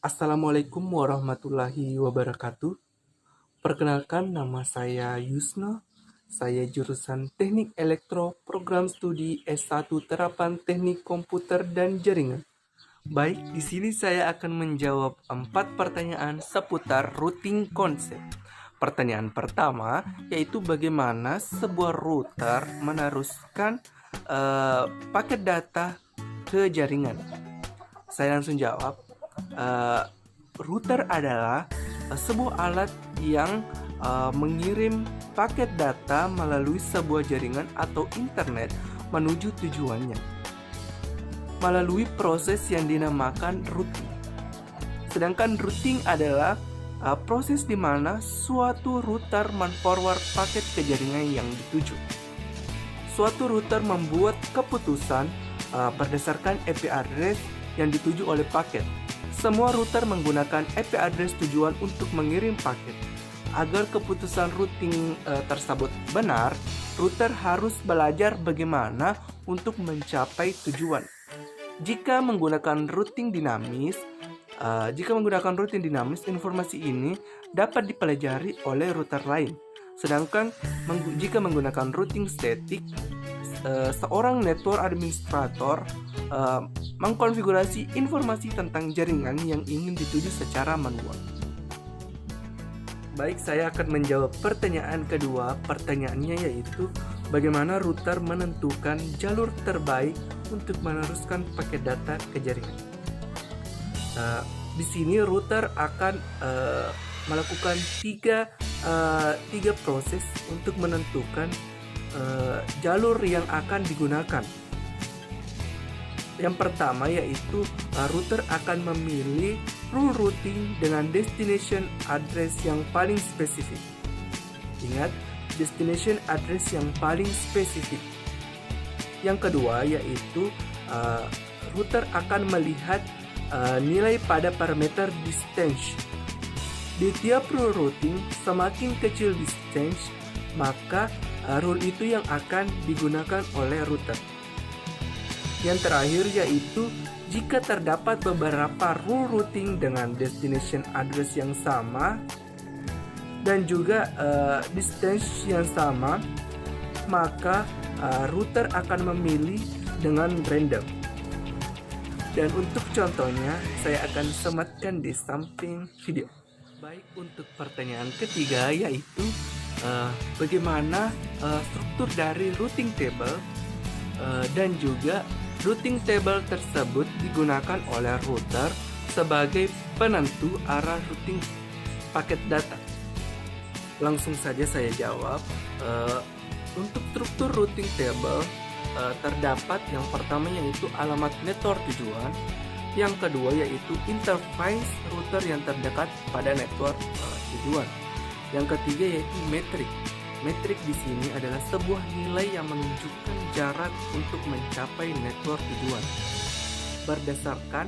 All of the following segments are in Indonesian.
Assalamualaikum warahmatullahi wabarakatuh. Perkenalkan, nama saya Yusno. Saya jurusan Teknik Elektro, Program Studi S1 Terapan Teknik Komputer dan Jaringan. Baik, di sini saya akan menjawab 4 pertanyaan seputar routing konsep. Pertanyaan pertama yaitu bagaimana sebuah router meneruskan paket data ke jaringan. Saya langsung jawab. Router adalah sebuah alat yang mengirim paket data melalui sebuah jaringan atau internet menuju tujuannya melalui proses yang dinamakan routing. Sedangkan routing adalah proses di mana suatu router men-forward paket ke jaringan yang dituju. Suatu router membuat keputusan berdasarkan IP address yang dituju oleh paket. Semua router menggunakan IP address tujuan untuk mengirim paket. Agar keputusan routing tersebut benar, router harus belajar bagaimana untuk mencapai tujuan. Jika menggunakan routing dinamis, informasi ini dapat dipelajari oleh router lain. Sedangkan jika menggunakan routing statik, seorang network administrator mengkonfigurasi informasi tentang jaringan yang ingin dituju secara manual. Baik, saya akan menjawab pertanyaan kedua. Pertanyaannya yaitu bagaimana router menentukan jalur terbaik untuk meneruskan paket data ke jaringan. Di sini router akan melakukan tiga proses untuk menentukan jalur yang akan digunakan. Yang pertama yaitu router akan memilih rule routing dengan destination address yang paling spesifik. Ingat, destination address yang paling spesifik. Yang kedua yaitu router akan melihat nilai pada parameter distance. Di tiap rule routing, semakin kecil distance, maka rule itu yang akan digunakan oleh router. Yang terakhir yaitu jika terdapat beberapa rule routing dengan destination address yang sama dan juga distance yang sama, maka router akan memilih dengan random. Dan untuk contohnya, saya akan sematkan di samping video. Baik, untuk pertanyaan ketiga yaitu bagaimana struktur dari routing table dan juga routing table tersebut digunakan oleh router sebagai penentu arah routing paket data. Langsung saja saya jawab. Untuk struktur routing table terdapat yang pertama yaitu alamat network tujuan, yang kedua yaitu interface router yang terdekat pada network tujuan, yang ketiga yaitu metrik. Metrik di sini adalah sebuah nilai yang menunjukkan jarak untuk mencapai network tujuan berdasarkan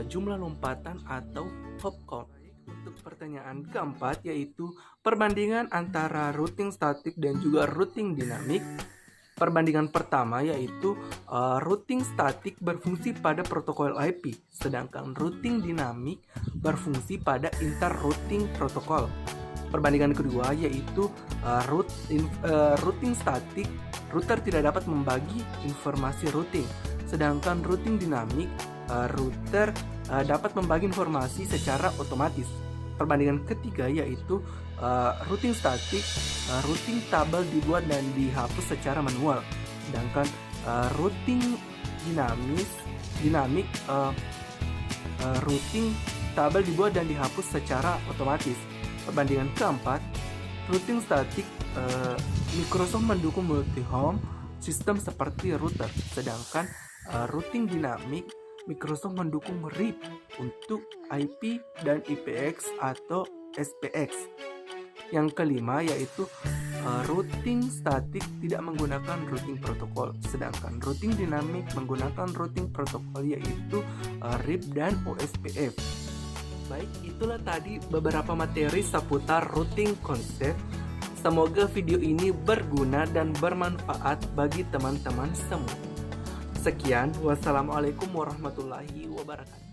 jumlah lompatan atau hop count. Untuk pertanyaan keempat yaitu perbandingan antara routing statik dan juga routing dinamik. Perbandingan pertama yaitu routing statik berfungsi pada protokol IP, sedangkan routing dinamik berfungsi pada inter-routing protokol. Perbandingan kedua yaitu routing statik, router tidak dapat membagi informasi routing, sedangkan routing dinamik, router dapat membagi informasi secara otomatis. Perbandingan ketiga yaitu routing statik, routing tabel dibuat dan dihapus secara manual, sedangkan routing dinamik, routing tabel dibuat dan dihapus secara otomatis. Perbandingan keempat, routing statik, Microsoft mendukung multi-home sistem seperti router, sedangkan routing dinamik, Microsoft mendukung RIP untuk IP dan IPX atau SPX. Yang kelima yaitu routing statik tidak menggunakan routing protokol, sedangkan routing dinamik menggunakan routing protokol yaitu RIP dan OSPF. Baik, itulah tadi beberapa materi seputar routing konsep. Semoga video ini berguna dan bermanfaat bagi teman-teman semua. Sekian, wassalamualaikum warahmatullahi wabarakatuh.